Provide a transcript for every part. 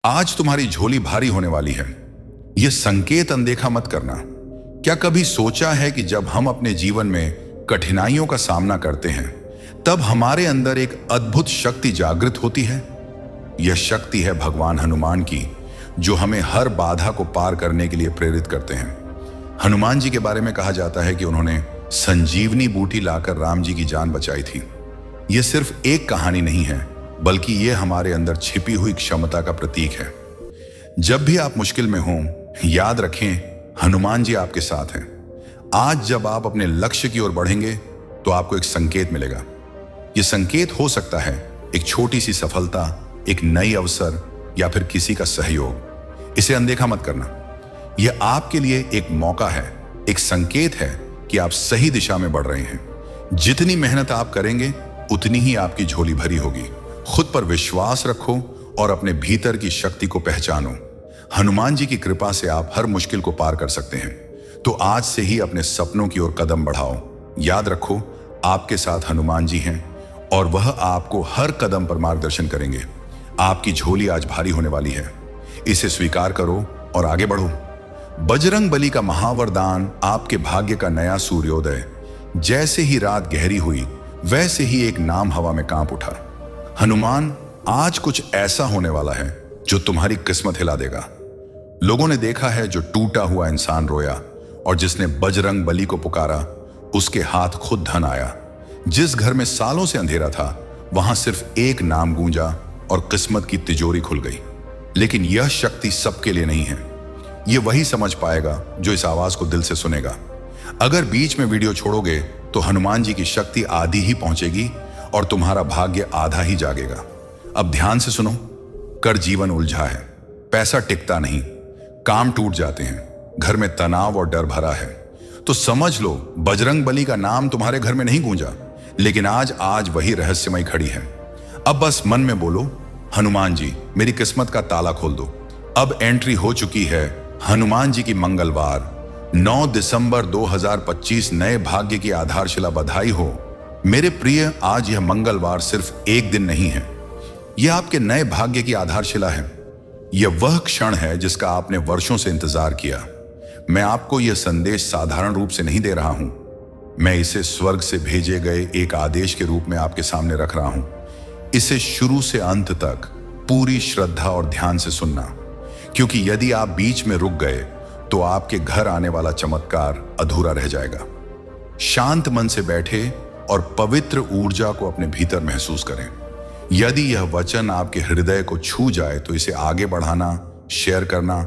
आज तुम्हारी झोली भारी होने वाली है। यह संकेत अनदेखा मत करना। क्या कभी सोचा है कि जब हम अपने जीवन में कठिनाइयों का सामना करते हैं तब हमारे अंदर एक अद्भुत शक्ति जागृत होती है। यह शक्ति है भगवान हनुमान की, जो हमें हर बाधा को पार करने के लिए प्रेरित करते हैं। हनुमान जी के बारे में कहा जाता है कि उन्होंने संजीवनी बूटी लाकर राम जी की जान बचाई थी। यह सिर्फ एक कहानी नहीं है, बल्कि यह हमारे अंदर छिपी हुई क्षमता का प्रतीक है। जब भी आप मुश्किल में हों, याद रखें हनुमान जी आपके साथ हैं। आज जब आप अपने लक्ष्य की ओर बढ़ेंगे तो आपको एक संकेत मिलेगा। यह संकेत हो सकता है एक छोटी सी सफलता, एक नई अवसर या फिर किसी का सहयोग। इसे अनदेखा मत करना। यह आपके लिए एक मौका है, एक संकेत है कि आप सही दिशा में बढ़ रहे हैं। जितनी मेहनत आप करेंगे उतनी ही आपकी झोली भरी होगी। खुद पर विश्वास रखो और अपने भीतर की शक्ति को पहचानो। हनुमान जी की कृपा से आप हर मुश्किल को पार कर सकते हैं। तो आज से ही अपने सपनों की ओर कदम बढ़ाओ। याद रखो, आपके साथ हनुमान जी हैं और वह आपको हर कदम पर मार्गदर्शन करेंगे। आपकी झोली आज भारी होने वाली है। इसे स्वीकार करो और आगे बढ़ो। बजरंग बली का महावरदान आपके भाग्य का नया सूर्योदय। जैसे ही रात गहरी हुई, वैसे ही एक नाम हवा में कांप उठा। हनुमान, आज कुछ ऐसा होने वाला है जो तुम्हारी किस्मत हिला देगा। लोगों ने देखा है जो टूटा हुआ इंसान रोया और जिसने बजरंग बली को पुकारा उसके हाथ खुद धन आया। जिस घर में सालों से अंधेरा था, वहां सिर्फ एक नाम गूंजा और किस्मत की तिजोरी खुल गई। लेकिन यह शक्ति सबके लिए नहीं है। यह वही समझ पाएगा जो इस आवाज को दिल से सुनेगा। अगर बीच में वीडियो छोड़ोगे तो हनुमान जी की शक्ति आधी ही पहुंचेगी और तुम्हारा भाग्य आधा ही जागेगा। अब ध्यान से सुनो। कर जीवन उलझा है, पैसा टिकता नहीं, काम टूट जाते हैं, घर में तनाव और डर भरा है, तो समझ लो बजरंग बली का नाम तुम्हारे घर में नहीं गूंजा, लेकिन आज वही रहस्यमय खड़ी है। अब बस मन में बोलो, हनुमान जी मेरी किस्मत का ताला खोल दो। अब एंट्री हो चुकी है हनुमान जी की मंगलवार 9 दिसंबर 2025 नए भाग्य की आधारशिला। बधाई हो मेरे प्रिय। आज यह मंगलवार सिर्फ एक दिन नहीं है, यह आपके नए भाग्य की आधारशिला है। यह वह क्षण है जिसका आपने वर्षों से इंतजार किया। मैं आपको यह संदेश साधारण रूप से नहीं दे रहा हूं, मैं इसे स्वर्ग से भेजे गए एक आदेश के रूप में आपके सामने रख रहा हूं। इसे शुरू से अंत तक पूरी श्रद्धा और ध्यान से सुनना, क्योंकि यदि आप बीच में रुक गए तो आपके घर आने वाला चमत्कार अधूरा रह जाएगा। शांत मन से बैठे और पवित्र ऊर्जा को अपने भीतर महसूस करें। यदि यह वचन आपके हृदय को छू जाए तो इसे आगे बढ़ाना, शेयर करना,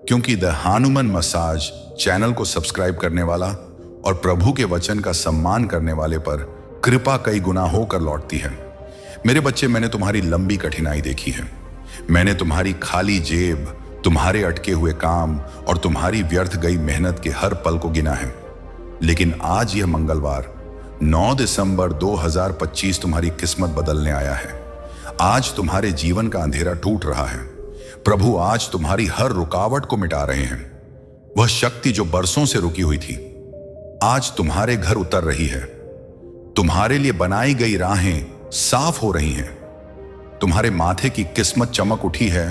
क्योंकि द हनुमान मसाज चैनल को सब्सक्राइब करने वाला और प्रभु के वचन का सम्मान करने वाले पर कृपा कई गुना होकर लौटती है। मेरे बच्चे, मैंने तुम्हारी लंबी कठिनाई देखी है। मैंने तुम्हारी खाली जेब, तुम्हारे अटके हुए काम और तुम्हारी व्यर्थ गई मेहनत के हर पल को गिना है। लेकिन आज यह मंगलवार 9 दिसंबर 2025 तुम्हारी किस्मत बदलने आया है। आज तुम्हारे जीवन का अंधेरा टूट रहा है। प्रभु आज तुम्हारी हर रुकावट को मिटा रहे हैं। वह शक्ति जो बरसों से रुकी हुई थी, आज तुम्हारे घर उतर रही है। तुम्हारे लिए बनाई गई राहें साफ हो रही हैं। तुम्हारे माथे की किस्मत चमक उठी है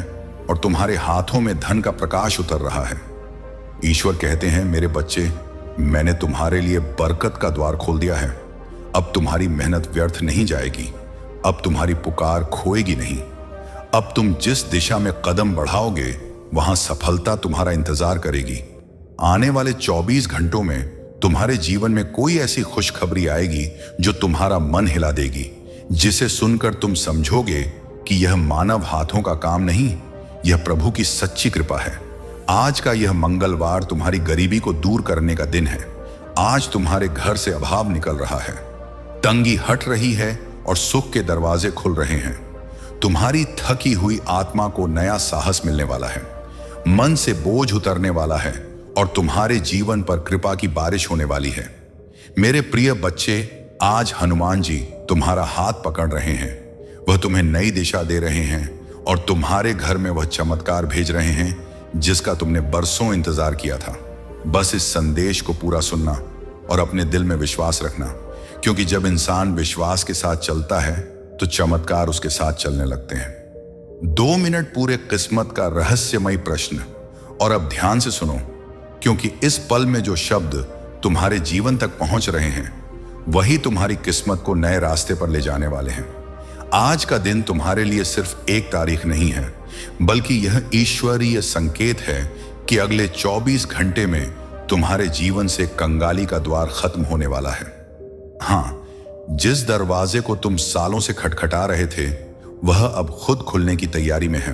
और तुम्हारे हाथों में धन का प्रकाश उतर रहा है। ईश्वर कहते हैं, मेरे बच्चे, मैंने तुम्हारे लिए बरकत का द्वार खोल दिया है। अब तुम्हारी मेहनत व्यर्थ नहीं जाएगी। अब तुम्हारी पुकार खोएगी नहीं। अब तुम जिस दिशा में कदम बढ़ाओगे वहां सफलता तुम्हारा इंतजार करेगी। आने वाले 24 घंटों में तुम्हारे जीवन में कोई ऐसी खुशखबरी आएगी जो तुम्हारा मन हिला देगी, जिसे सुनकर तुम समझोगे कि यह मानव हाथों का काम नहीं, यह प्रभु की सच्ची कृपा है। आज का यह मंगलवार तुम्हारी गरीबी को दूर करने का दिन है। आज तुम्हारे घर से अभाव निकल रहा है, तंगी हट रही है और सुख के दरवाजे खुल रहे हैं। तुम्हारी थकी हुई आत्मा को नया साहस मिलने वाला है, मन से बोझ उतरने वाला है और तुम्हारे जीवन पर कृपा की बारिश होने वाली है। मेरे प्रिय बच्चे, आज हनुमान जी तुम्हारा हाथ पकड़ रहे हैं। वह तुम्हें नई दिशा दे रहे हैं और तुम्हारे घर में वह चमत्कार भेज रहे हैं जिसका तुमने बरसों इंतजार किया था। बस इस संदेश को पूरा सुनना और अपने दिल में विश्वास रखना, क्योंकि जब इंसान विश्वास के साथ चलता है तो चमत्कार उसके साथ चलने लगते हैं। 2 मिनट पूरे किस्मत का रहस्यमय प्रश्न। और अब ध्यान से सुनो, क्योंकि इस पल में जो शब्द तुम्हारे जीवन तक पहुंच रहे हैं वही तुम्हारी किस्मत को नए रास्ते पर ले जाने वाले हैं। आज का दिन तुम्हारे लिए सिर्फ एक तारीख नहीं है, बल्कि यह ईश्वरीय संकेत है कि अगले 24 घंटे में तुम्हारे जीवन से कंगाली का द्वार खत्म होने वाला है। हाँ, जिस दरवाजे को तुम सालों से खटखटा रहे थे वह अब खुद खुलने की तैयारी में है।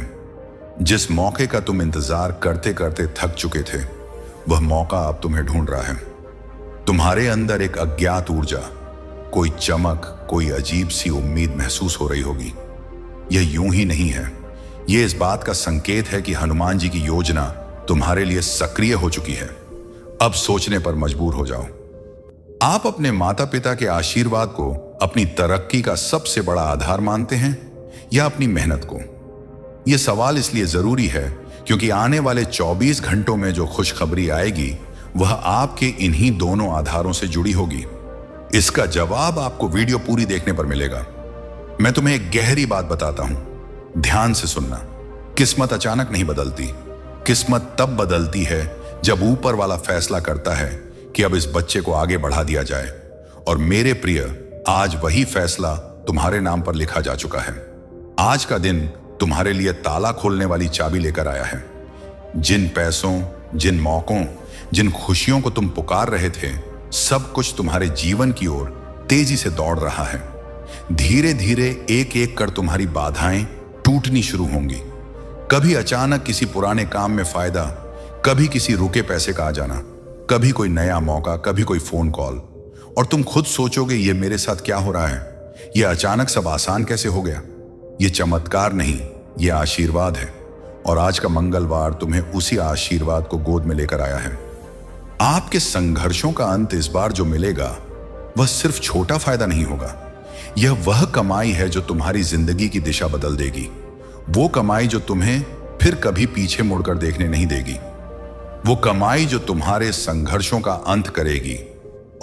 जिस मौके का तुम इंतजार करते करते थक चुके थे वह मौका अब तुम्हें ढूंढ रहा है। तुम्हारे अंदर एक अज्ञात ऊर्जा, कोई चमक, कोई अजीब सी उम्मीद महसूस हो रही होगी। यह यूं ही नहीं है, यह इस बात का संकेत है कि हनुमान जी की योजना तुम्हारे लिए सक्रिय हो चुकी है। अब सोचने पर मजबूर हो जाओ। आप अपने माता पिता के आशीर्वाद को अपनी तरक्की का सबसे बड़ा आधार मानते हैं या अपनी मेहनत को? यह सवाल इसलिए जरूरी है क्योंकि आने वाले 24 घंटों में जो खुशखबरी आएगी वह आपके इन्हीं दोनों आधारों से जुड़ी होगी। इसका जवाब आपको वीडियो पूरी देखने पर मिलेगा। मैं तुम्हें एक गहरी बात बताता हूं, ध्यान से सुनना। किस्मत अचानक नहीं बदलती। किस्मत तब बदलती है जब ऊपर वाला फैसला करता है कि अब इस बच्चे को आगे बढ़ा दिया जाए। और मेरे प्रिय, आज वही फैसला तुम्हारे नाम पर लिखा जा चुका है। आज का दिन तुम्हारे लिए ताला खोलने वाली चाबी लेकर आया है। जिन पैसों, जिन मौकों, जिन खुशियों को तुम पुकार रहे थे, सब कुछ तुम्हारे जीवन की ओर तेजी से दौड़ रहा है। धीरे धीरे एक एक कर तुम्हारी बाधाएं टूटनी शुरू होंगी। कभी अचानक किसी पुराने काम में फायदा, कभी किसी रुके पैसे का आ जाना, कभी कोई नया मौका, कभी कोई फोन कॉल। और तुम खुद सोचोगे ये मेरे साथ क्या हो रहा है, ये अचानक सब आसान कैसे हो गया। ये चमत्कार नहीं, ये आशीर्वाद है। और आज का मंगलवार तुम्हें उसी आशीर्वाद को गोद में लेकर आया है। आपके संघर्षों का अंत इस बार जो मिलेगा वह सिर्फ छोटा फायदा नहीं होगा। यह वह कमाई है जो तुम्हारी जिंदगी की दिशा बदल देगी। वो कमाई जो तुम्हें फिर कभी पीछे मुड़कर देखने नहीं देगी। वो कमाई जो तुम्हारे संघर्षों का अंत करेगी।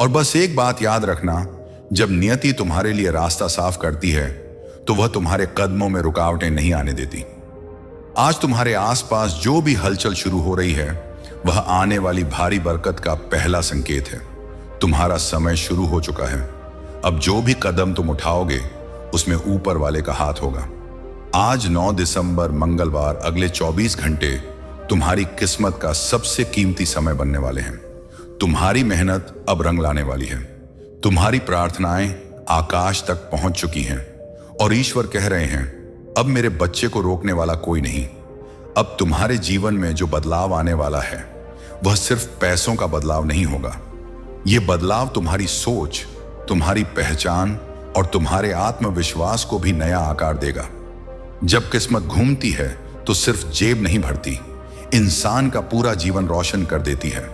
और बस एक बात याद रखना, जब नियति तुम्हारे लिए रास्ता साफ करती है तो वह तुम्हारे कदमों में रुकावटें नहीं आने देती। आज तुम्हारे आसपास जो भी हलचल शुरू हो रही है वह आने वाली भारी बरकत का पहला संकेत है। तुम्हारा समय शुरू हो चुका है। अब जो भी कदम तुम उठाओगे उसमें ऊपर वाले का हाथ होगा। आज 9 दिसंबर मंगलवार, अगले 24 घंटे तुम्हारी किस्मत का सबसे कीमती समय बनने वाले हैं। तुम्हारी मेहनत अब रंग लाने वाली है। तुम्हारी प्रार्थनाएं आकाश तक पहुंच चुकी हैं और ईश्वर कह रहे हैं, अब मेरे बच्चे को रोकने वाला कोई नहीं। अब तुम्हारे जीवन में जो बदलाव आने वाला है वह सिर्फ पैसों का बदलाव नहीं होगा। यह बदलाव तुम्हारी सोच, तुम्हारी पहचान और तुम्हारे आत्मविश्वास को भी नया आकार देगा। जब किस्मत घूमती है तो सिर्फ जेब नहीं भरती, इंसान का पूरा जीवन रोशन कर देती है।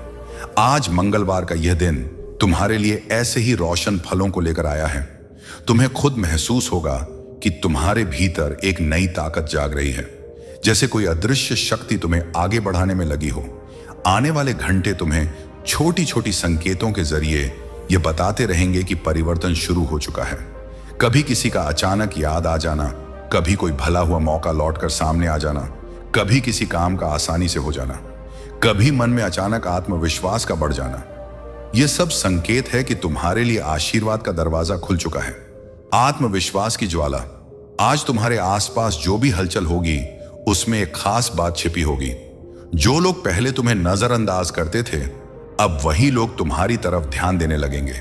आज मंगलवार का यह दिन तुम्हारे लिए ऐसे ही रोशन फलों को लेकर आया है। तुम्हें खुद महसूस होगा कि तुम्हारे भीतर एक नई ताकत जाग रही है, जैसे कोई अदृश्य शक्ति तुम्हें आगे बढ़ाने में लगी हो। आने वाले घंटे तुम्हें छोटी छोटी संकेतों के जरिए ये बताते रहेंगे कि परिवर्तन शुरू हो चुका है। कभी किसी का अचानक याद आ जाना, कभी कोई भला हुआ मौका लौटकर सामने आ जाना, कभी किसी काम का आसानी से हो जाना, कभी मन में अचानक आत्मविश्वास का बढ़ जाना। यह सब संकेत है कि तुम्हारे लिए आशीर्वाद का दरवाजा खुल चुका है। आत्मविश्वास की ज्वाला। आज तुम्हारे आसपास जो भी हलचल होगी उसमें एक खास बात छिपी होगी। जो लोग पहले तुम्हें नजरअंदाज करते थे अब वही लोग तुम्हारी तरफ ध्यान देने लगेंगे।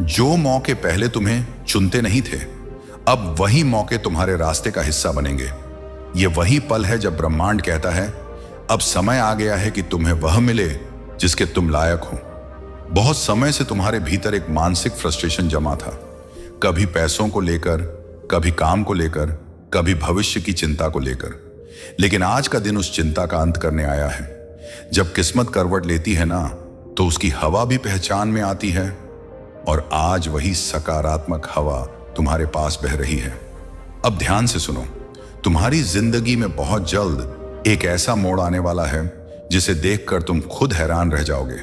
जो मौके पहले तुम्हें चुनते नहीं थे अब वही मौके तुम्हारे रास्ते का हिस्सा बनेंगे। ये वही पल है जब ब्रह्मांड कहता है, अब समय आ गया है कि तुम्हें वह मिले जिसके तुम लायक हो। बहुत समय से तुम्हारे भीतर एक मानसिक फ्रस्ट्रेशन जमा था, कभी पैसों को लेकर, कभी काम को लेकर, कभी भविष्य की चिंता को लेकर। लेकिन आज का दिन उस चिंता का अंत करने आया है। जब किस्मत करवट लेती है ना तो उसकी हवा भी पहचान में आती है, और आज वही सकारात्मक हवा तुम्हारे पास बह रही है। अब ध्यान से सुनो, तुम्हारी जिंदगी में बहुत जल्द एक ऐसा मोड़ आने वाला है जिसे देखकर तुम खुद हैरान रह जाओगे।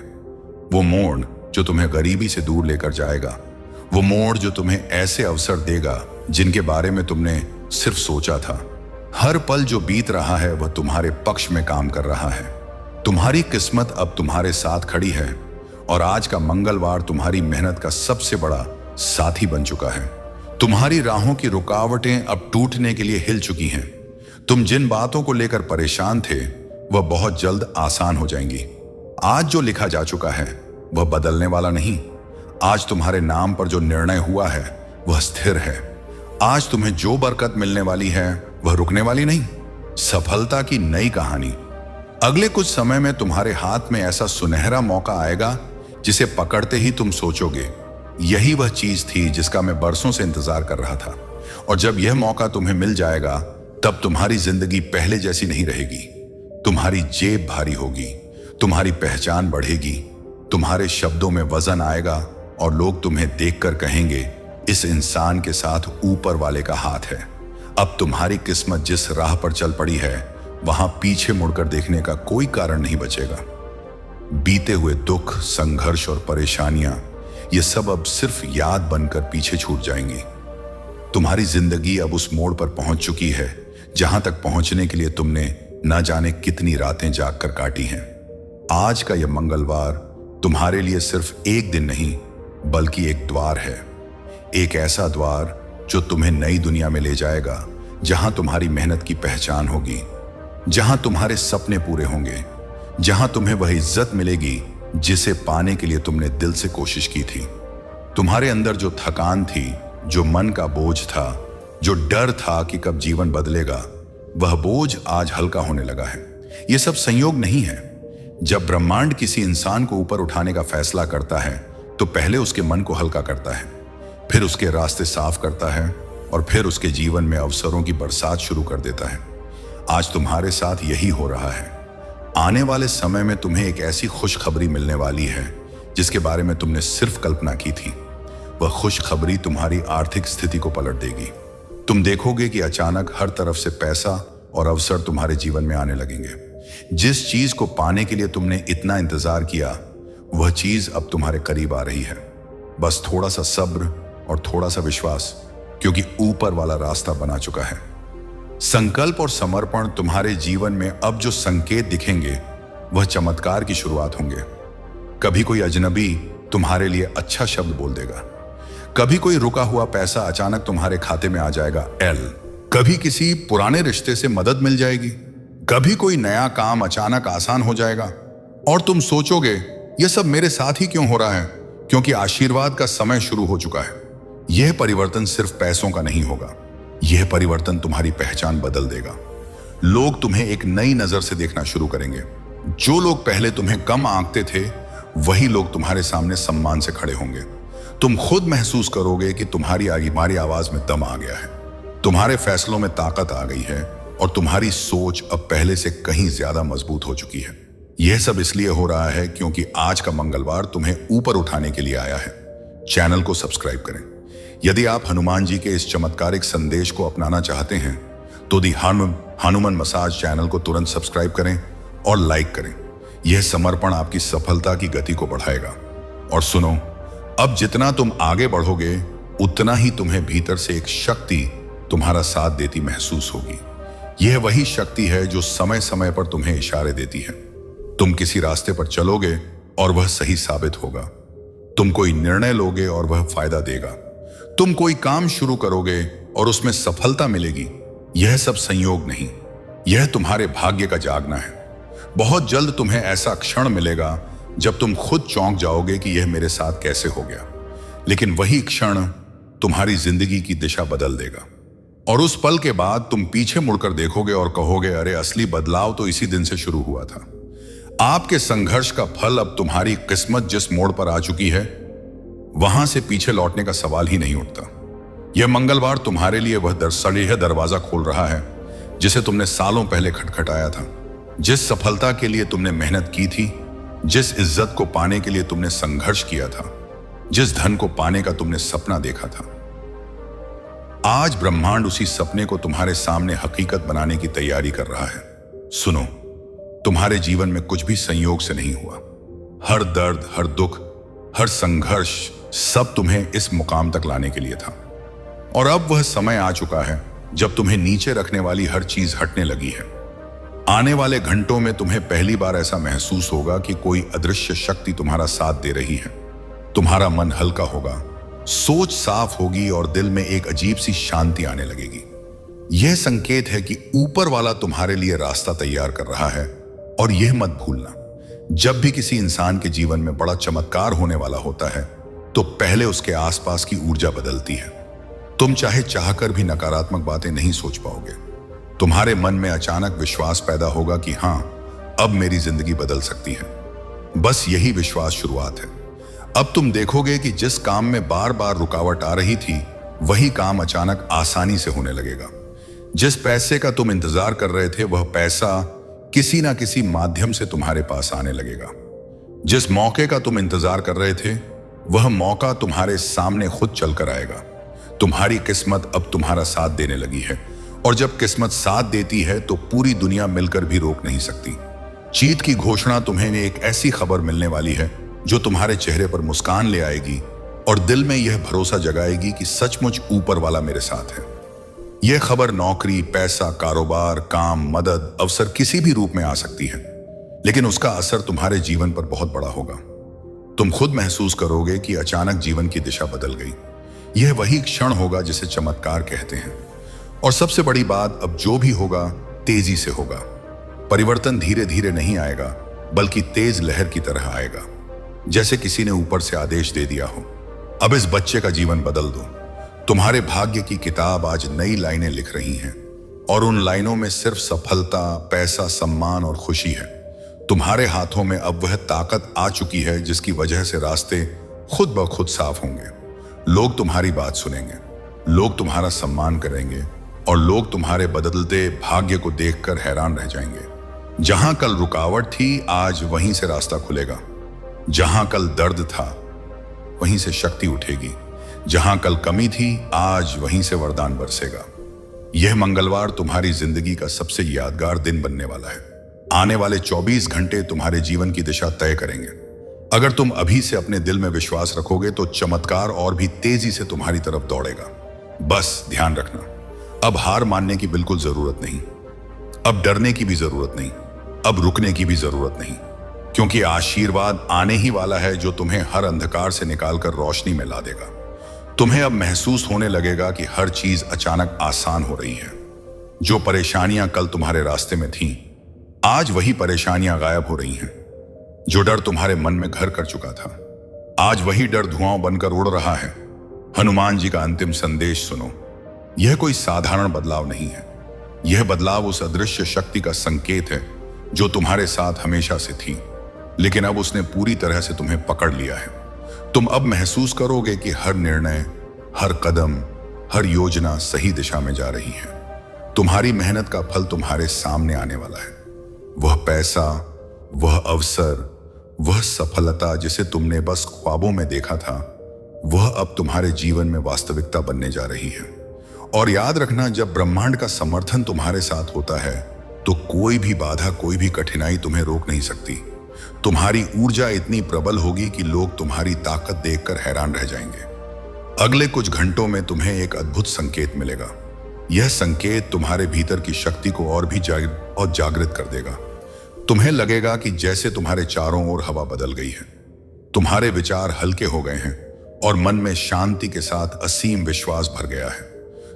वो मोड़ जो तुम्हें गरीबी से दूर लेकर जाएगा, वो मोड़ जो तुम्हें ऐसे अवसर देगा जिनके बारे में तुमने सिर्फ सोचा था। हर पल जो बीत रहा है वह तुम्हारे पक्ष में काम कर रहा है। तुम्हारी किस्मत अब तुम्हारे साथ खड़ी है और आज का मंगलवार तुम्हारी मेहनत का सबसे बड़ा साथी बन चुका है। तुम्हारी राहों की रुकावटें अब टूटने के लिए हिल चुकी हैं। तुम जिन बातों को लेकर परेशान थे वह बहुत जल्द आसान हो जाएंगी। आज जो लिखा जा चुका है वह बदलने वाला नहीं। आज तुम्हारे नाम पर जो निर्णय हुआ है वह स्थिर है। आज तुम्हें जो बरकत मिलने वाली है वह रुकने वाली नहीं। सफलता की नई कहानी। अगले कुछ समय में तुम्हारे हाथ में ऐसा सुनहरा मौका आएगा जिसे पकड़ते ही तुम सोचोगे, यही वह चीज थी जिसका मैं बरसों से इंतजार कर रहा था। और जब यह मौका तुम्हें मिल जाएगा तब तुम्हारी जिंदगी पहले जैसी नहीं रहेगी। तुम्हारी जेब भारी होगी, तुम्हारी पहचान बढ़ेगी, तुम्हारे शब्दों में वजन आएगा और लोग तुम्हें देखकर कहेंगे, इस इंसान के साथ ऊपर वाले का हाथ है। अब तुम्हारी किस्मत जिस राह पर चल पड़ी है वहां पीछे मुड़कर देखने का कोई कारण नहीं बचेगा। बीते हुए दुख, संघर्ष और परेशानियां ये सब अब सिर्फ याद बनकर पीछे छूट जाएंगी। तुम्हारी जिंदगी अब उस मोड़ पर पहुंच चुकी है जहां तक पहुंचने के लिए तुमने न जाने कितनी रातें जागकर काटी हैं। आज का यह मंगलवार तुम्हारे लिए सिर्फ एक दिन नहीं बल्कि एक द्वार है। एक ऐसा द्वार जो तुम्हें नई दुनिया में ले जाएगा, जहां तुम्हारी मेहनत की पहचान होगी, जहां तुम्हारे सपने पूरे होंगे, जहां तुम्हें वह इज्जत मिलेगी जिसे पाने के लिए तुमने दिल से कोशिश की थी। तुम्हारे अंदर जो थकान थी, जो मन का बोझ था, जो डर था कि कब जीवन बदलेगा, वह बोझ आज हल्का होने लगा है। यह सब संयोग नहीं है। जब ब्रह्मांड किसी इंसान को ऊपर उठाने का फैसला करता है तो पहले उसके मन को हल्का करता है, फिर उसके रास्ते साफ करता है और फिर उसके जीवन में अवसरों की बरसात शुरू कर देता है। आज तुम्हारे साथ यही हो रहा है। आने वाले समय में तुम्हें एक ऐसी खुशखबरी मिलने वाली है जिसके बारे में तुमने सिर्फ कल्पना की थी। वह खुशखबरी तुम्हारी आर्थिक स्थिति को पलट देगी। तुम देखोगे कि अचानक हर तरफ से पैसा और अवसर तुम्हारे जीवन में आने लगेंगे। जिस चीज को पाने के लिए तुमने इतना इंतजार किया वह चीज अब तुम्हारे करीब आ रही है। बस थोड़ा सा सब्र और थोड़ा सा विश्वास, क्योंकि ऊपर वाला रास्ता बना चुका है। संकल्प और समर्पण तुम्हारे जीवन में अब जो संकेत दिखेंगे वह चमत्कार की शुरुआत होंगे। कभी कोई अजनबी तुम्हारे लिए अच्छा शब्द बोल देगा, कभी कोई रुका हुआ पैसा अचानक तुम्हारे खाते में आ जाएगा कभी किसी पुराने रिश्ते से मदद मिल जाएगी, कभी कोई नया काम अचानक आसान हो जाएगा और तुम सोचोगे यह सब मेरे साथ ही क्यों हो रहा है, क्योंकि आशीर्वाद का समय शुरू हो चुका है। यह परिवर्तन सिर्फ पैसों का नहीं होगा, यह परिवर्तन तुम्हारी पहचान बदल देगा। लोग तुम्हें एक नई नजर से देखना शुरू करेंगे। जो लोग पहले तुम्हें कम आंकते थे वही लोग तुम्हारे सामने सम्मान से खड़े होंगे। तुम खुद महसूस करोगे कि तुम्हारी आवाज में दम आ गया है, तुम्हारे फैसलों में ताकत आ गई है और तुम्हारी सोच अब पहले से कहीं ज्यादा मजबूत हो चुकी है। यह सब इसलिए हो रहा है क्योंकि आज का मंगलवार तुम्हें ऊपर उठाने के लिए आया है। चैनल को सब्सक्राइब करें। यदि आप हनुमान जी के इस चमत्कारिक संदेश को अपनाना चाहते हैं तो दी हनुमान मसाज चैनल को तुरंत सब्सक्राइब करें और लाइक करें। यह समर्पण आपकी सफलता की गति को बढ़ाएगा। और सुनो, अब जितना तुम आगे बढ़ोगे उतना ही तुम्हें भीतर से एक शक्ति तुम्हारा साथ देती महसूस होगी। यह वही शक्ति है जो समय समय पर तुम्हें इशारे देती है। तुम किसी रास्ते पर चलोगे और वह सही साबित होगा। तुम कोई निर्णय लोगे और वह फायदा देगा। तुम कोई काम शुरू करोगे और उसमें सफलता मिलेगी। यह सब संयोग नहीं, यह तुम्हारे भाग्य का जागना है। बहुत जल्द तुम्हें ऐसा क्षण मिलेगा जब तुम खुद चौंक जाओगे कि यह मेरे साथ कैसे हो गया, लेकिन वही क्षण तुम्हारी जिंदगी की दिशा बदल देगा। और उस पल के बाद तुम पीछे मुड़कर देखोगे और कहोगे, अरे असली बदलाव तो इसी दिन से शुरू हुआ था। आपके संघर्ष का फल अब तुम्हारी किस्मत जिस मोड़ पर आ चुकी है वहां से पीछे लौटने का सवाल ही नहीं उठता। यह मंगलवार तुम्हारे लिए वह सड़ीह दरवाजा खोल रहा है जिसे तुमने सालों पहले खटखटाया था। जिस सफलता के लिए तुमने मेहनत की थी, जिस इज्जत को पाने के लिए तुमने संघर्ष किया था, जिस धन को पाने का तुमने सपना देखा था, आज ब्रह्मांड उसी सपने को तुम्हारे सामने हकीकत बनाने की तैयारी कर रहा है। सुनो, तुम्हारे जीवन में कुछ भी संयोग से नहीं हुआ। हर दर्द, हर दुख, हर संघर्ष सब तुम्हें इस मुकाम तक लाने के लिए था। और अब वह समय आ चुका है जब तुम्हें नीचे रखने वाली हर चीज हटने लगी है। आने वाले घंटों में तुम्हें पहली बार ऐसा महसूस होगा कि कोई अदृश्य शक्ति तुम्हारा साथ दे रही है। तुम्हारा मन हल्का होगा, सोच साफ होगी और दिल में एक अजीब सी शांति आने लगेगी। यह संकेत है कि ऊपर वाला तुम्हारे लिए रास्ता तैयार कर रहा है। और यह मत भूलना, जब भी किसी इंसान के जीवन में बड़ा चमत्कार होने वाला होता है तो पहले उसके आसपास की ऊर्जा बदलती है। तुम चाहे चाहकर भी नकारात्मक बातें नहीं सोच पाओगे। तुम्हारे मन में अचानक विश्वास पैदा होगा कि हां, अब मेरी जिंदगी बदल सकती है। बस यही विश्वास शुरुआत है। अब तुम देखोगे कि जिस काम में बार बार रुकावट आ रही थी, वही काम अचानक आसानी से होने लगेगा। जिस पैसे का तुम इंतजार कर रहे थे, वह पैसा किसी ना किसी माध्यम से तुम्हारे पास आने लगेगा। जिस मौके का तुम इंतजार कर रहे थे, वह मौका तुम्हारे सामने खुद चलकर आएगा। तुम्हारी किस्मत अब तुम्हारा साथ देने लगी है, और जब किस्मत साथ देती है तो पूरी दुनिया मिलकर भी रोक नहीं सकती। जीत की घोषणा तुम्हें एक ऐसी खबर मिलने वाली है जो तुम्हारे चेहरे पर मुस्कान ले आएगी और दिल में यह भरोसा जगाएगी कि सचमुच ऊपर वाला मेरे साथ है। यह खबर नौकरी, पैसा, कारोबार, काम, मदद, अवसर किसी भी रूप में आ सकती है, लेकिन उसका असर तुम्हारे जीवन पर बहुत बड़ा होगा। तुम खुद महसूस करोगे कि अचानक जीवन की दिशा बदल गई। यह वही क्षण होगा जिसे चमत्कार कहते हैं। और सबसे बड़ी बात, अब जो भी होगा तेजी से होगा। परिवर्तन धीरे धीरे नहीं आएगा, बल्कि तेज लहर की तरह आएगा, जैसे किसी ने ऊपर से आदेश दे दिया हो, अब इस बच्चे का जीवन बदल दो। तुम्हारे भाग्य की किताब आज नई लाइनें लिख रही हैं, और उन लाइनों में सिर्फ सफलता, पैसा, सम्मान और खुशी है। तुम्हारे हाथों में अब वह ताकत आ चुकी है जिसकी वजह से रास्ते खुद ब खुद साफ होंगे। लोग तुम्हारी बात सुनेंगे, लोग तुम्हारा सम्मान करेंगे, और लोग तुम्हारे बदलते भाग्य को देखकर हैरान रह जाएंगे। जहां कल रुकावट थी, आज वहीं से रास्ता खुलेगा। जहां कल दर्द था, वहीं से शक्ति उठेगी। जहां कल कमी थी, आज वहीं से वरदान बरसेगा। यह मंगलवार तुम्हारी जिंदगी का सबसे यादगार दिन बनने वाला है। आने वाले 24 घंटे तुम्हारे जीवन की दिशा तय करेंगे। अगर तुम अभी से अपने दिल में विश्वास रखोगे तो चमत्कार और भी तेजी से तुम्हारी तरफ दौड़ेगा। बस ध्यान रखना, अब हार मानने की बिल्कुल जरूरत नहीं, अब डरने की भी जरूरत नहीं, अब रुकने की भी जरूरत नहीं, क्योंकि आशीर्वाद आने ही वाला है जो तुम्हें हर अंधकार से निकालकर रोशनी में ला देगा। तुम्हें अब महसूस होने लगेगा कि हर चीज अचानक आसान हो रही है। जो परेशानियां कल तुम्हारे रास्ते में थीं, आज वही परेशानियां गायब हो रही हैं। जो डर तुम्हारे मन में घर कर चुका था, आज वही डर धुआं बनकर उड़ रहा है। हनुमान जी का अंतिम संदेश सुनो। यह कोई साधारण बदलाव नहीं है। यह बदलाव उस अदृश्य शक्ति का संकेत है जो तुम्हारे साथ हमेशा से थी, लेकिन अब उसने पूरी तरह से तुम्हें पकड़ लिया है। तुम अब महसूस करोगे कि हर निर्णय, हर कदम, हर योजना सही दिशा में जा रही है। तुम्हारी मेहनत का फल तुम्हारे सामने आने वाला है। वह पैसा, वह अवसर, वह सफलता जिसे तुमने बस ख्वाबों में देखा था, वह अब तुम्हारे जीवन में वास्तविकता बनने जा रही है। और याद रखना, जब ब्रह्मांड का समर्थन तुम्हारे साथ होता है तो कोई भी बाधा, कोई भी कठिनाई तुम्हें रोक नहीं सकती। तुम्हारी ऊर्जा इतनी प्रबल होगी कि लोग तुम्हारी ताकत देखकर हैरान रह जाएंगे। अगले कुछ घंटों में तुम्हें एक अद्भुत संकेत मिलेगा। यह संकेत तुम्हारे भीतर की शक्ति को और भी जागृत कर देगा। तुम्हें लगेगा कि जैसे तुम्हारे चारों ओर हवा बदल गई है, तुम्हारे विचार हल्के हो गए हैं और मन में शांति के साथ असीम विश्वास भर गया है।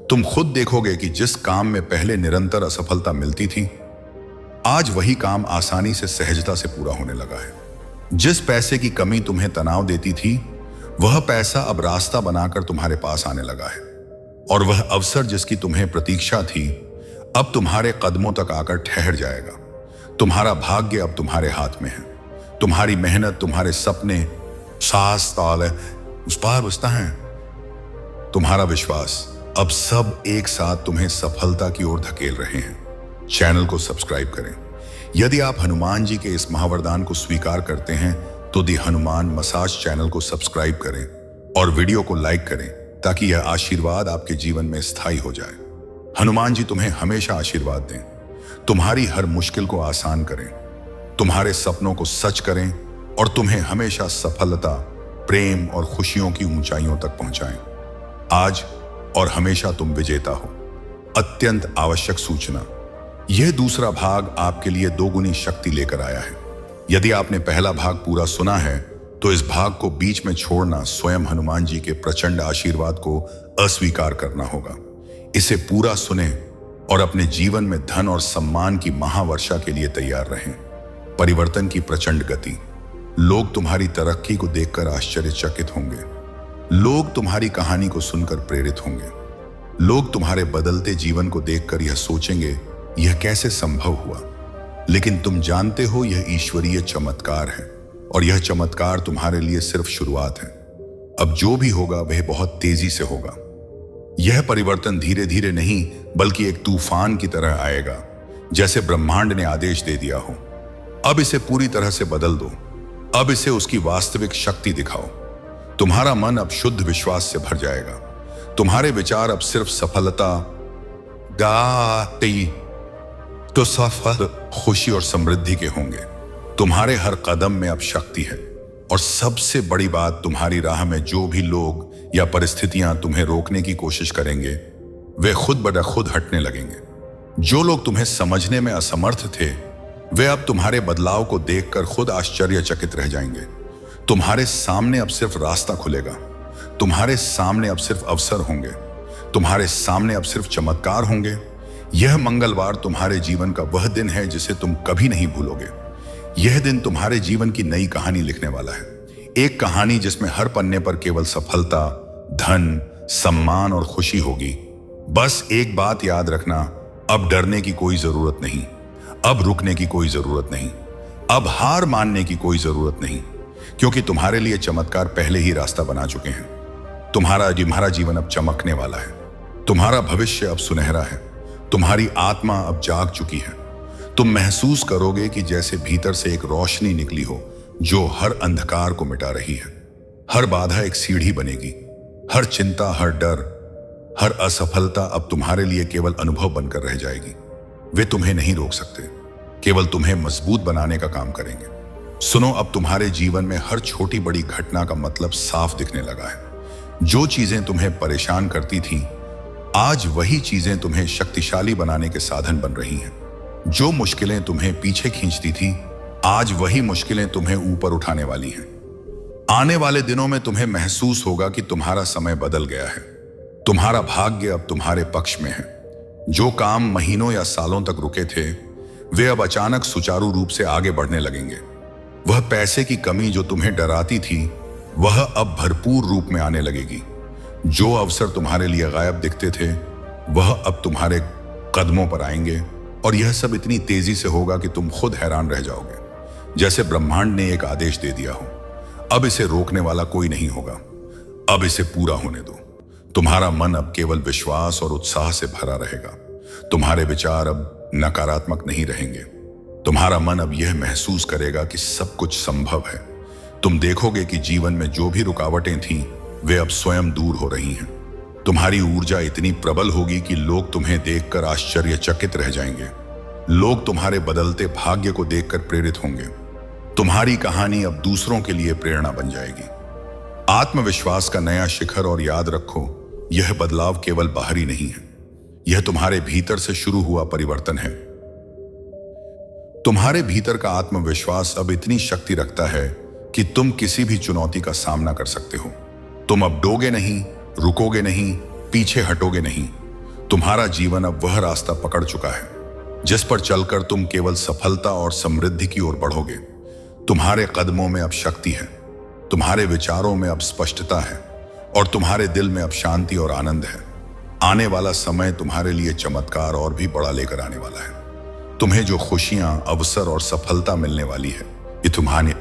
तुम खुद देखोगे कि जिस काम में पहले निरंतर असफलता मिलती थी, आज वही काम आसानी से, सहजता से पूरा होने लगा है। जिस पैसे की कमी तुम्हें तनाव देती थी, वह पैसा अब रास्ता बनाकर तुम्हारे पास आने लगा है। और वह अवसर जिसकी तुम्हें प्रतीक्षा थी, अब तुम्हारे कदमों तक आकर ठहर जाएगा। तुम्हारा भाग्य अब तुम्हारे हाथ में है। तुम्हारी मेहनत, तुम्हारे सपने, सास ताल उस पार बसता है। तुम्हारा विश्वास, अब सब एक साथ तुम्हें सफलता की ओर धकेल रहे हैं। चैनल को सब्सक्राइब करें। यदि आप हनुमान जी के इस महावरदान को स्वीकार करते हैं तो दी हनुमान मसाज चैनल को सब्सक्राइब करें और वीडियो को लाइक करें, ताकि यह आशीर्वाद आपके जीवन में स्थायी हो जाए। हनुमान जी तुम्हें हमेशा आशीर्वाद दें, तुम्हारी हर मुश्किल को आसान करें, तुम्हारे सपनों को सच करें और तुम्हें हमेशा सफलता, प्रेम और खुशियों की ऊंचाइयों तक पहुंचाएं। आज और हमेशा तुम विजेता हो। अत्यंत आवश्यक सूचना। यह दूसरा भाग आपके लिए दोगुनी शक्ति लेकर आया है। यदि आपने पहला भाग पूरा सुना है तो इस भाग को बीच में छोड़ना स्वयं हनुमान जी के प्रचंड आशीर्वाद को अस्वीकार करना होगा। इसे पूरा सुने और अपने जीवन में धन और सम्मान की महावर्षा के लिए तैयार रहें। परिवर्तन की प्रचंड गति। लोग तुम्हारी तरक्की को देखकर आश्चर्यचकित होंगे। लोग तुम्हारी कहानी को सुनकर प्रेरित होंगे। लोग तुम्हारे बदलते जीवन को देखकर यह सोचेंगे, यह कैसे संभव हुआ। लेकिन तुम जानते हो यह ईश्वरीय चमत्कार है और यह चमत्कार तुम्हारे लिए सिर्फ शुरुआत है। अब जो भी होगा वह बहुत तेजी से होगा। यह परिवर्तन धीरे धीरे नहीं बल्कि एक तूफान की तरह आएगा, जैसे ब्रह्मांड ने आदेश दे दिया हो। अब इसे पूरी तरह से बदल दो। अब इसे उसकी वास्तविक शक्ति दिखाओ। तुम्हारा मन अब शुद्ध विश्वास से भर जाएगा। तुम्हारे विचार अब सिर्फ सफलता, गाती तो सफल, खुशी और समृद्धि के होंगे। तुम्हारे हर कदम में अब शक्ति है और सबसे बड़ी बात, तुम्हारी राह में जो भी लोग या परिस्थितियां तुम्हें रोकने की कोशिश करेंगे वे खुद ब खुद हटने लगेंगे। जो लोग तुम्हें समझने में असमर्थ थे वे अब तुम्हारे बदलाव को देखकर खुद आश्चर्यचकित रह जाएंगे। तुम्हारे सामने अब सिर्फ रास्ता खुलेगा। तुम्हारे सामने अब सिर्फ अवसर होंगे। तुम्हारे सामने अब सिर्फ चमत्कार होंगे। यह मंगलवार तुम्हारे जीवन का वह दिन है जिसे तुम कभी नहीं भूलोगे। यह दिन तुम्हारे जीवन की नई कहानी लिखने वाला है। एक कहानी जिसमें हर पन्ने पर केवल सफलता, धन, सम्मान और खुशी होगी। बस एक बात याद रखना, अब डरने की कोई जरूरत नहीं। अब रुकने की कोई जरूरत नहीं। अब हार मानने की कोई जरूरत नहीं, क्योंकि तुम्हारे लिए चमत्कार पहले ही रास्ता बना चुके हैं। तुम्हारा जीवन अब चमकने वाला है। तुम्हारा भविष्य अब सुनहरा है। तुम्हारी आत्मा अब जाग चुकी है। तुम महसूस करोगे कि जैसे भीतर से एक रोशनी निकली हो जो हर अंधकार को मिटा रही है। हर बाधा एक सीढ़ी बनेगी। हर चिंता, हर डर, हर असफलता अब तुम्हारे लिए केवल अनुभव बनकर रह जाएगी। वे तुम्हें नहीं रोक सकते, केवल तुम्हें मजबूत बनाने का काम करेंगे। सुनो, अब तुम्हारे जीवन में हर छोटी बड़ी घटना का मतलब साफ दिखने लगा है। जो चीजें तुम्हें परेशान करती थीं, आज वही चीजें तुम्हें शक्तिशाली बनाने के साधन बन रही हैं। जो मुश्किलें तुम्हें पीछे खींचती थी, आज वही मुश्किलें तुम्हें ऊपर उठाने वाली हैं। आने वाले दिनों में तुम्हें महसूस होगा कि तुम्हारा समय बदल गया है। तुम्हारा भाग्य अब तुम्हारे पक्ष में है। जो काम महीनों या सालों तक रुके थे वे अब अचानक सुचारू रूप से आगे बढ़ने लगेंगे। वह पैसे की कमी जो तुम्हें डराती थी वह अब भरपूर रूप में आने लगेगी। जो अवसर तुम्हारे लिए गायब दिखते थे वह अब तुम्हारे कदमों पर आएंगे और यह सब इतनी तेजी से होगा कि तुम खुद हैरान रह जाओगे, जैसे ब्रह्मांड ने एक आदेश दे दिया हो। अब इसे रोकने वाला कोई नहीं होगा। अब इसे पूरा होने दो। तुम्हारा मन अब केवल विश्वास और उत्साह से भरा रहेगा। तुम्हारे विचार अब नकारात्मक नहीं रहेंगे। तुम्हारा मन अब यह महसूस करेगा कि सब कुछ संभव है। तुम देखोगे कि जीवन में जो भी रुकावटें थीं वे अब स्वयं दूर हो रही हैं। तुम्हारी ऊर्जा इतनी प्रबल होगी कि लोग तुम्हें देखकर आश्चर्यचकित रह जाएंगे। लोग तुम्हारे बदलते भाग्य को देखकर प्रेरित होंगे। तुम्हारी कहानी अब दूसरों के लिए प्रेरणा बन जाएगी। आत्मविश्वास का नया शिखर। और याद रखो, यह बदलाव केवल बाहरी नहीं है, यह तुम्हारे भीतर से शुरू हुआ परिवर्तन है। तुम्हारे भीतर का आत्मविश्वास अब इतनी शक्ति रखता है कि तुम किसी भी चुनौती का सामना कर सकते हो। तुम अब डोगे नहीं, रुकोगे नहीं, पीछे हटोगे नहीं। तुम्हारा जीवन अब वह रास्ता पकड़ चुका है जिस पर चलकर तुम केवल सफलता और समृद्धि की ओर बढ़ोगे। तुम्हारे कदमों में अब शक्ति है। तुम्हारे विचारों में अब स्पष्टता है और तुम्हारे दिल में अब शांति और आनंद है। आने वाला समय तुम्हारे लिए चमत्कार और भी बड़ा लेकर आने वाला है। तुम्हें जो खुशियां, अवसर और सफलता मिलने वाली है ये तुम्हारे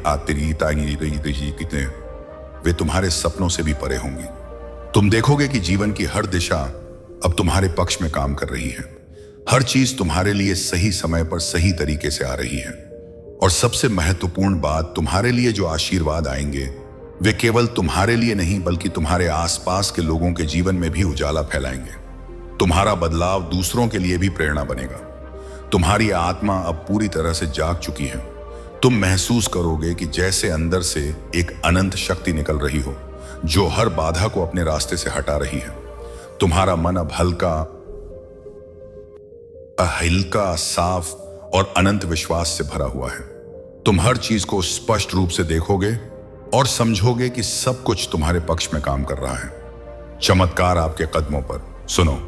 कितने वे तुम्हारे सपनों से भी परे होंगी। तुम देखोगे कि जीवन की हर दिशा अब तुम्हारे पक्ष में काम कर रही है। हर चीज तुम्हारे लिए सही समय पर सही तरीके से आ रही है। और सबसे महत्वपूर्ण बात, तुम्हारे लिए जो आशीर्वाद आएंगे वे केवल तुम्हारे लिए नहीं बल्कि तुम्हारे आसपास के लोगों के जीवन में भी उजाला फैलाएंगे। तुम्हारा बदलाव दूसरों के लिए भी प्रेरणा बनेगा। तुम्हारी आत्मा अब पूरी तरह से जाग चुकी है। तुम महसूस करोगे कि जैसे अंदर से एक अनंत शक्ति निकल रही हो जो हर बाधा को अपने रास्ते से हटा रही है। तुम्हारा मन अब हल्का, हल्का, साफ और अनंत विश्वास से भरा हुआ है। तुम हर चीज को स्पष्ट रूप से देखोगे और समझोगे कि सब कुछ तुम्हारे पक्ष में काम कर रहा है। चमत्कार आपके कदमों पर। सुनो,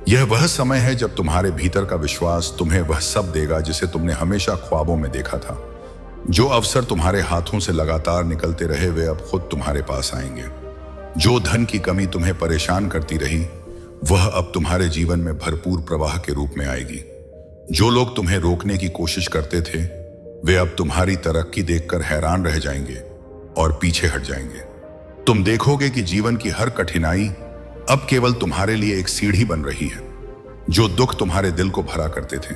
यह वह समय है जब तुम्हारे भीतर का विश्वास तुम्हें वह सब देगा जिसे तुमने हमेशा ख्वाबों में देखा था। जो अवसर तुम्हारे हाथों से लगातार निकलते रहे वे अब खुद तुम्हारे पास आएंगे। जो धन की कमी तुम्हें परेशान करती रही वह अब तुम्हारे जीवन में भरपूर प्रवाह के रूप में आएगी। जो लोग तुम्हें रोकने की कोशिश करते थे वे अब तुम्हारी तरक्की देखकर हैरान रह जाएंगे और पीछे हट जाएंगे। तुम देखोगे कि जीवन की हर कठिनाई अब केवल तुम्हारे लिए एक सीढ़ी बन रही है। जो दुख तुम्हारे दिल को भरा करते थे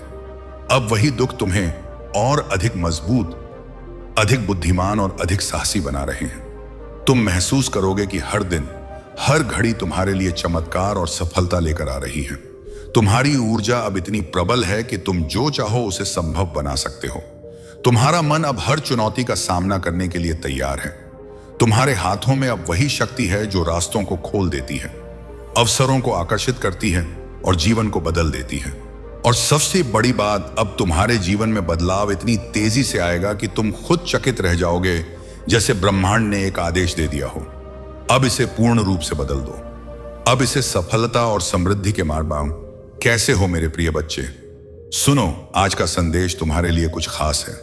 अब वही दुख तुम्हें और अधिक मजबूत, अधिक बुद्धिमान और अधिक साहसी बना रहे हैं। तुम महसूस करोगे कि हर दिन, हर घड़ी तुम्हारे लिए चमत्कार और सफलता लेकर आ रही है। तुम्हारी ऊर्जा अब इतनी प्रबल है कि तुम जो चाहो उसे संभव बना सकते हो। तुम्हारा मन अब हर चुनौती का सामना करने के लिए तैयार है। तुम्हारे हाथों में अब वही शक्ति है जो रास्तों को खोल देती है, अवसरों को आकर्षित करती है और जीवन को बदल देती है। और सबसे बड़ी बात, अब तुम्हारे जीवन में बदलाव इतनी तेजी से आएगा कि तुम खुद चकित रह जाओगे, जैसे ब्रह्मांड ने एक आदेश दे दिया हो। अब इसे पूर्ण रूप से बदल दो। अब इसे सफलता और समृद्धि के मार्ग पाओ। कैसे हो मेरे प्रिय बच्चे? सुनो, आज का संदेश तुम्हारे लिए कुछ खास है।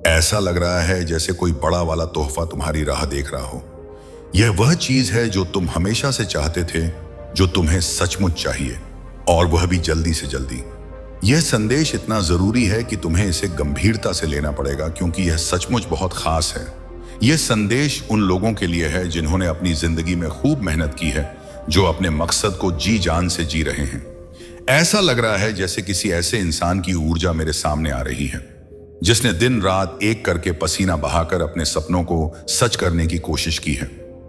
ऐसा लग रहा है जैसे कोई बड़ा वाला तोहफा तुम्हारी राह देख रहा हो। यह वह चीज है जो तुम हमेशा से चाहते थे, जो तुम्हें सचमुच चाहिए, और वह भी जल्दी से जल्दी। यह संदेश इतना जरूरी है कि तुम्हें इसे गंभीरता से लेना पड़ेगा, क्योंकि यह सचमुच बहुत खास है। यह संदेश उन लोगों के लिए है जिन्होंने अपनी जिंदगी में खूब मेहनत की है, जो अपने मकसद को जी जान से जी रहे हैं। ऐसा लग रहा है जैसे किसी ऐसे इंसान की ऊर्जा मेरे सामने आ रही है जिसने दिन रात एक करके पसीना बहाकर अपने सपनों को सच करने की कोशिश की है।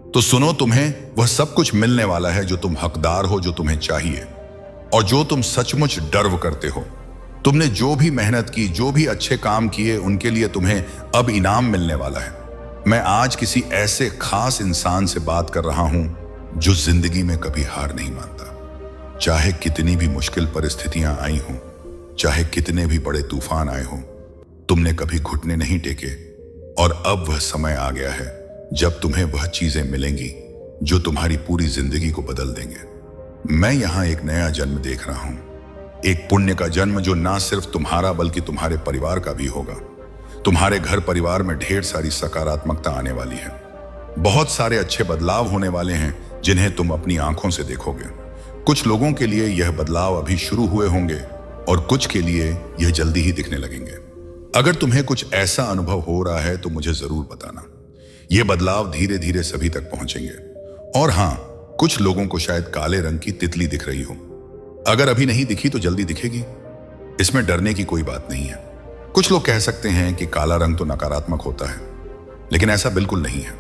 तो सुनो, तुम्हें वह सब कुछ मिलने वाला है जो तुम हकदार हो, जो तुम्हें चाहिए और जो तुम सचमुच डर्व करते हो। तुमने जो भी मेहनत की, जो भी अच्छे काम किए, उनके लिए तुम्हें अब इनाम मिलने वाला है। मैं आज किसी ऐसे खास इंसान से बात कर रहा हूं जो जिंदगी में कभी हार नहीं मानता। चाहे कितनी भी मुश्किल परिस्थितियां आई हों, चाहे कितने भी बड़े तूफान आए हों, तुमने कभी घुटने नहीं टेके। और अब वह समय आ गया है जब तुम्हें वह चीजें मिलेंगी जो तुम्हारी पूरी जिंदगी को बदल देंगे। मैं यहां एक नया जन्म देख रहा हूं, एक पुण्य का जन्म जो ना सिर्फ तुम्हारा बल्कि तुम्हारे परिवार का भी होगा। तुम्हारे घर परिवार में ढेर सारी सकारात्मकता आने वाली है। बहुत सारे अच्छे बदलाव होने वाले हैं जिन्हें तुम अपनी आंखों से देखोगे। कुछ लोगों के लिए यह बदलाव अभी शुरू हुए होंगे और कुछ के लिए यह जल्दी ही दिखने लगेंगे। अगर तुम्हें कुछ ऐसा अनुभव हो रहा है तो मुझे जरूर बताना। यह बदलाव धीरे धीरे सभी तक पहुंचेंगे। और हां, कुछ लोगों को शायद काले रंग की तितली दिख रही हो। अगर अभी नहीं दिखी तो जल्दी दिखेगी। इसमें डरने की कोई बात नहीं है। कुछ लोग कह सकते हैं कि काला रंग तो नकारात्मक होता है, लेकिन ऐसा बिल्कुल नहीं है।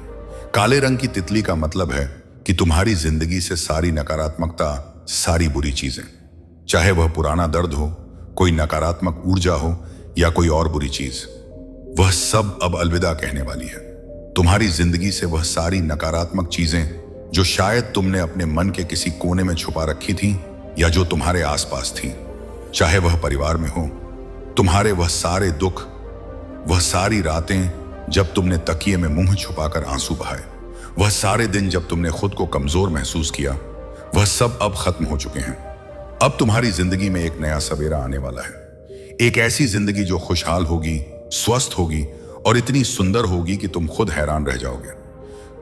काले रंग की तितली का मतलब है कि तुम्हारी जिंदगी से सारी नकारात्मकता, सारी बुरी चीजें, चाहे वह पुराना दर्द हो, कोई नकारात्मक ऊर्जा हो या कोई और बुरी चीज, वह सब अब अलविदा कहने वाली है। तुम्हारी जिंदगी से वह सारी नकारात्मक चीजें जो शायद तुमने अपने मन के किसी कोने में छुपा रखी थी या जो तुम्हारे आसपास थी, चाहे वह परिवार में हो, तुम्हारे वह सारे दुख, वह सारी रातें जब तुमने तकिए में मुंह छुपाकर आंसू बहाए, वह सारे दिन जब तुमने खुद को कमजोर महसूस किया, वह सब अब खत्म हो चुके हैं। अब तुम्हारी जिंदगी में एक नया सवेरा आने वाला है। एक ऐसी जिंदगी जो खुशहाल होगी, स्वस्थ होगी और इतनी सुंदर होगी कि तुम खुद हैरान रह जाओगे।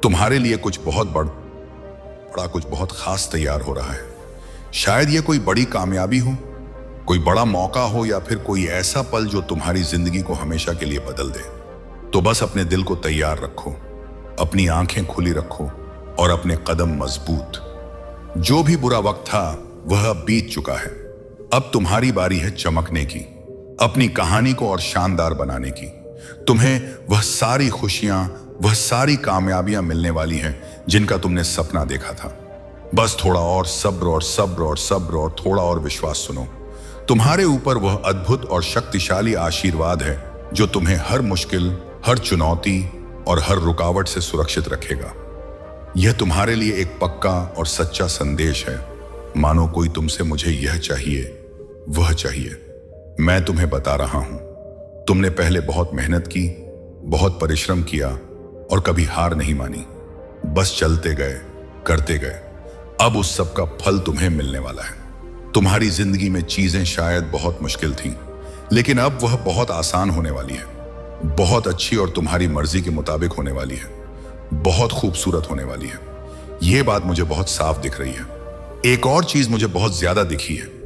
तुम्हारे लिए कुछ बहुत बड़ा, कुछ बहुत खास तैयार हो रहा है। शायद यह कोई बड़ी कामयाबी हो, कोई बड़ा मौका हो या फिर कोई ऐसा पल जो तुम्हारी जिंदगी को हमेशा के लिए बदल दे। तो बस अपने दिल को तैयार रखो, अपनी आंखें खुली रखो और अपने कदम मजबूत। जो भी बुरा वक्त था वह अब बीत चुका है। अब तुम्हारी बारी है चमकने की, अपनी कहानी को और शानदार बनाने की। तुम्हें वह सारी खुशियां, वह सारी कामयाबियां मिलने वाली हैं जिनका तुमने सपना देखा था। बस थोड़ा और सब्र और सब्र और सब्र और थोड़ा और विश्वास। सुनो, तुम्हारे ऊपर वह अद्भुत और शक्तिशाली आशीर्वाद है जो तुम्हें हर मुश्किल, हर चुनौती और हर रुकावट से सुरक्षित रखेगा। यह तुम्हारे लिए एक पक्का और सच्चा संदेश है, मानो कोई तुमसे मुझे यह चाहिए, वह चाहिए। मैं तुम्हें बता रहा हूं, तुमने पहले बहुत मेहनत की, बहुत परिश्रम किया और कभी हार नहीं मानी। बस चलते गए, करते गए। अब उस सब का फल तुम्हें मिलने वाला है। तुम्हारी जिंदगी में चीजें शायद बहुत मुश्किल थीं, लेकिन अब वह बहुत आसान होने वाली है, बहुत अच्छी और तुम्हारी मर्जी के मुताबिक होने वाली है, बहुत खूबसूरत होने वाली है। यह बात मुझे बहुत साफ दिख रही है। एक और चीज मुझे बहुत ज्यादा दिखी है।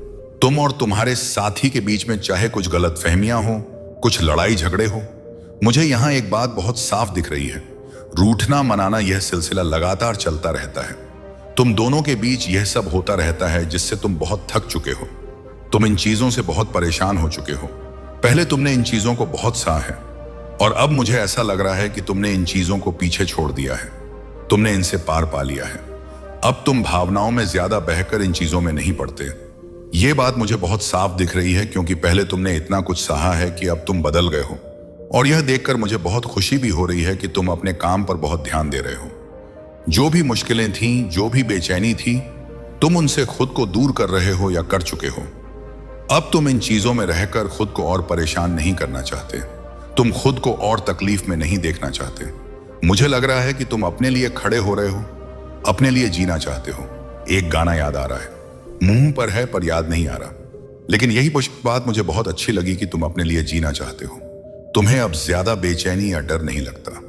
तुम और तुम्हारे साथी के बीच में चाहे कुछ गलतफहमियां हो, कुछ लड़ाई झगड़े हो, मुझे यहां एक बात बहुत साफ दिख रही है। रूठना मनाना यह सिलसिला लगातार चलता रहता है। तुम दोनों के बीच यह सब होता रहता है जिससे तुम बहुत थक चुके हो। तुम इन चीजों से बहुत परेशान हो चुके हो। पहले तुमने इन चीजों को बहुत सहा है और अब मुझे ऐसा लग रहा है कि तुमने इन चीजों को पीछे छोड़ दिया है। तुमने इनसे पार पा लिया है। अब तुम भावनाओं में ज्यादा बहकर इन चीजों में नहीं पड़ते। ये बात मुझे बहुत साफ दिख रही है क्योंकि पहले तुमने इतना कुछ सहा है कि अब तुम बदल गए हो। और यह देखकर मुझे बहुत खुशी भी हो रही है कि तुम अपने काम पर बहुत ध्यान दे रहे हो। जो भी मुश्किलें थीं, जो भी बेचैनी थी, तुम उनसे खुद को दूर कर रहे हो या कर चुके हो। अब तुम इन चीजों में रहकर खुद को और परेशान नहीं करना चाहते। तुम खुद को और तकलीफ में नहीं देखना चाहते। मुझे लग रहा है कि तुम अपने लिए खड़े हो रहे हो, अपने लिए जीना चाहते हो। एक गाना याद आ रहा है, मुंह पर है पर याद नहीं आ रहा, लेकिन यही बात मुझे बहुत अच्छी लगी कि तुम अपने लिए जीना चाहते हो। तुम्हें अब ज्यादा बेचैनी या डर नहीं लगता।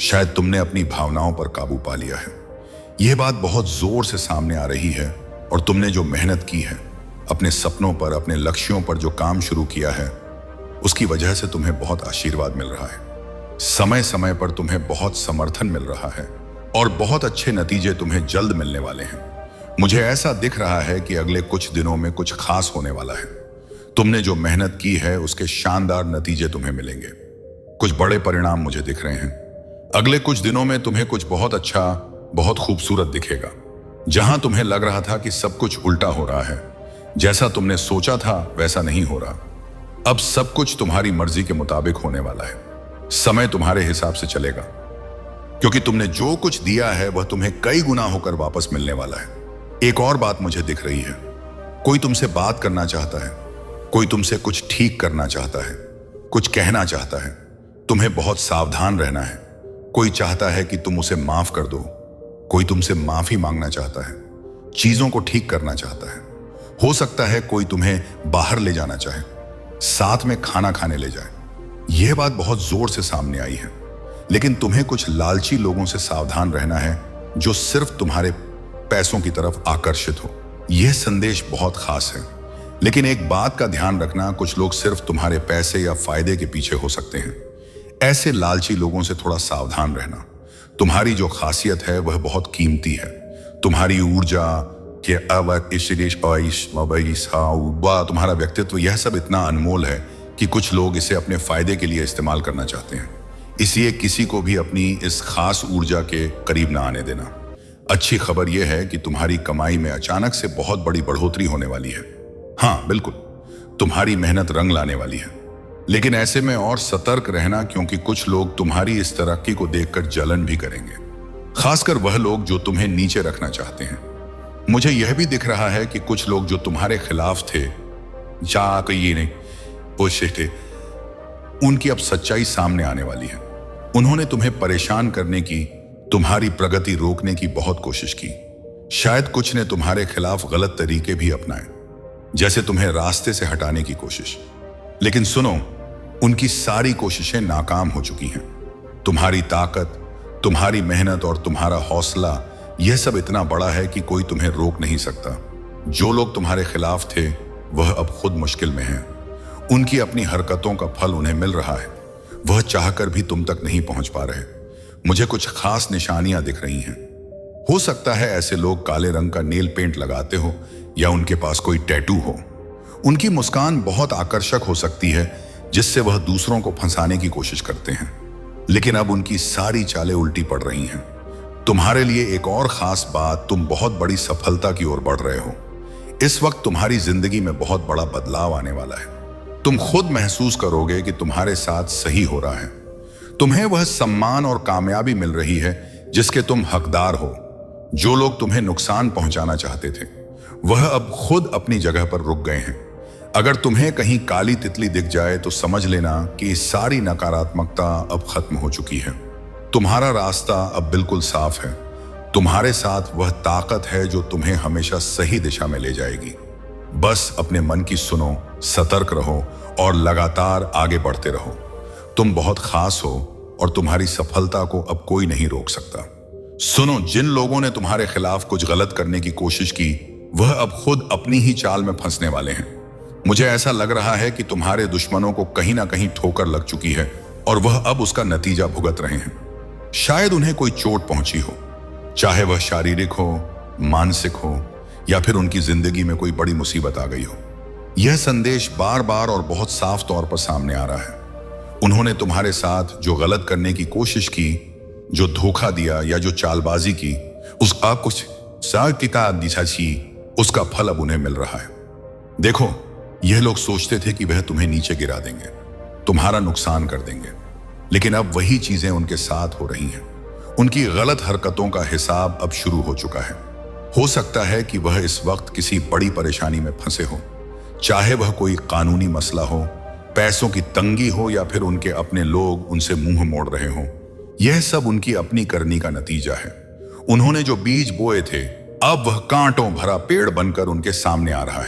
शायद तुमने अपनी भावनाओं पर काबू पा लिया है। यह बात बहुत जोर से सामने आ रही है और तुमने जो मेहनत की है, अपने सपनों पर, अपने लक्ष्यों पर जो काम शुरू किया है, उसकी वजह से तुम्हें बहुत आशीर्वाद मिल रहा है। समय समय पर तुम्हें बहुत समर्थन मिल रहा है और बहुत अच्छे नतीजे तुम्हें जल्द मिलने वाले हैं। मुझे ऐसा दिख रहा है कि अगले कुछ दिनों में कुछ खास होने वाला है। तुमने जो मेहनत की है उसके शानदार नतीजे तुम्हें मिलेंगे। कुछ बड़े परिणाम मुझे दिख रहे हैं। अगले कुछ दिनों में तुम्हें कुछ बहुत अच्छा, बहुत खूबसूरत दिखेगा। जहां तुम्हें लग रहा था कि सब कुछ उल्टा हो रहा है, जैसा तुमने सोचा था वैसा नहीं हो रहा, अब सब कुछ तुम्हारी मर्जी के मुताबिक होने वाला है। समय तुम्हारे हिसाब से चलेगा क्योंकि तुमने जो कुछ दिया है वह तुम्हें कई गुना होकर वापस मिलने वाला है। एक और बात मुझे दिख रही है। कोई तुमसे बात करना चाहता है, कोई तुमसे कुछ ठीक करना चाहता है, कुछ कहना चाहता है। तुम्हें बहुत सावधान रहना है। कोई चाहता है कि तुम उसे माफ कर दो, कोई तुमसे माफी मांगना चाहता है, चीजों को ठीक करना चाहता है। हो सकता है कोई तुम्हें बाहर ले जाना चाहे, साथ में खाना खाने ले जाए। यह बात बहुत जोर से सामने आई है। लेकिन तुम्हें कुछ लालची लोगों से सावधान रहना है जो सिर्फ तुम्हारे पैसों की तरफ आकर्षित हो। यह संदेश बहुत खास है। लेकिन एक बात का ध्यान रखना, कुछ लोग सिर्फ तुम्हारे पैसे या फायदे के पीछे हो सकते हैं। ऐसे लालची लोगों से थोड़ा सावधान रहना। तुम्हारी जो खासियत है वह बहुत कीमती है। तुम्हारी ऊर्जा के तुम्हारा व्यक्तित्व, यह सब इतना अनमोल है कि कुछ लोग इसे अपने फायदे के लिए इस्तेमाल करना चाहते हैं। इसलिए किसी को भी अपनी इस खास ऊर्जा के करीब ना आने देना। अच्छी खबर यह है कि तुम्हारी कमाई में अचानक से बहुत बड़ी बढ़ोतरी होने वाली है। हाँ बिल्कुल, तुम्हारी मेहनत रंग लाने वाली है। लेकिन ऐसे में और सतर्क रहना क्योंकि कुछ लोग तुम्हारी इस तरक्की को देखकर जलन भी करेंगे, खासकर वह लोग जो तुम्हें नीचे रखना चाहते हैं। मुझे यह भी दिख रहा है कि कुछ लोग जो तुम्हारे खिलाफ थे, थे, उनकी अब सच्चाई सामने आने वाली है। उन्होंने तुम्हें परेशान करने की, तुम्हारी प्रगति रोकने की बहुत कोशिश की। शायद कुछ ने तुम्हारे खिलाफ गलत तरीके भी अपनाए, जैसे तुम्हें रास्ते से हटाने की कोशिश। लेकिन सुनो, उनकी सारी कोशिशें नाकाम हो चुकी हैं। तुम्हारी ताकत, तुम्हारी मेहनत और तुम्हारा हौसला, यह सब इतना बड़ा है कि कोई तुम्हें रोक नहीं सकता। जो लोग तुम्हारे खिलाफ थे वह अब खुद मुश्किल में हैं। उनकी अपनी हरकतों का फल उन्हें मिल रहा है। वह चाहकर भी तुम तक नहीं पहुंच पा रहे। मुझे कुछ खास निशानियां दिख रही हैं। हो सकता है ऐसे लोग काले रंग का नेल पेंट लगाते हो या उनके पास कोई टैटू हो। उनकी मुस्कान बहुत आकर्षक हो सकती है, जिससे वह दूसरों को फंसाने की कोशिश करते हैं। लेकिन अब उनकी सारी चालें उल्टी पड़ रही हैं। तुम्हारे लिए एक और खास बात, तुम बहुत बड़ी सफलता की ओर बढ़ रहे हो। इस वक्त तुम्हारी जिंदगी में बहुत बड़ा बदलाव आने वाला है। तुम खुद महसूस करोगे कि तुम्हारे साथ सही हो रहा है। तुम्हें वह सम्मान और कामयाबी मिल रही है जिसके तुम हकदार हो। जो लोग तुम्हें नुकसान पहुंचाना चाहते थे वह अब खुद अपनी जगह पर रुक गए हैं। अगर तुम्हें कहीं काली तितली दिख जाए तो समझ लेना कि इस सारी नकारात्मकता अब खत्म हो चुकी है। तुम्हारा रास्ता अब बिल्कुल साफ है। तुम्हारे साथ वह ताकत है जो तुम्हें हमेशा सही दिशा में ले जाएगी। बस अपने मन की सुनो, सतर्क रहो और लगातार आगे बढ़ते रहो। तुम बहुत खास हो और तुम्हारी सफलता को अब कोई नहीं रोक सकता। सुनो, जिन लोगों ने तुम्हारे खिलाफ कुछ गलत करने की कोशिश की, वह अब खुद अपनी ही चाल में फंसने वाले हैं। मुझे ऐसा लग रहा है कि तुम्हारे दुश्मनों को कहीं ना कहीं ठोकर लग चुकी है और वह अब उसका नतीजा भुगत रहे हैं। शायद उन्हें कोई चोट पहुंची हो, चाहे वह शारीरिक हो, मानसिक हो या फिर उनकी जिंदगी में कोई बड़ी मुसीबत आ गई हो। यह संदेश बार बार और बहुत साफ तौर पर सामने आ रहा है। उन्होंने तुम्हारे साथ जो गलत करने की कोशिश की, जो धोखा दिया या जो चालबाजी की, उसका कुछ उसका फल अब उन्हें मिल रहा है। देखो, यह लोग सोचते थे कि वह तुम्हें नीचे गिरा देंगे, तुम्हारा नुकसान कर देंगे, लेकिन अब वही चीजें उनके साथ हो रही हैं। उनकी गलत हरकतों का हिसाब अब शुरू हो चुका है। हो सकता है कि वह इस वक्त किसी बड़ी परेशानी में फंसे हो, चाहे वह कोई कानूनी मसला हो, पैसों की तंगी हो या फिर उनके अपने लोग उनसे मुंह मोड़ रहे हों। यह सब उनकी अपनी करनी का नतीजा है। उन्होंने जो बीज बोए थे, अब वह कांटों भरा पेड़ बनकर उनके सामने आ रहा है।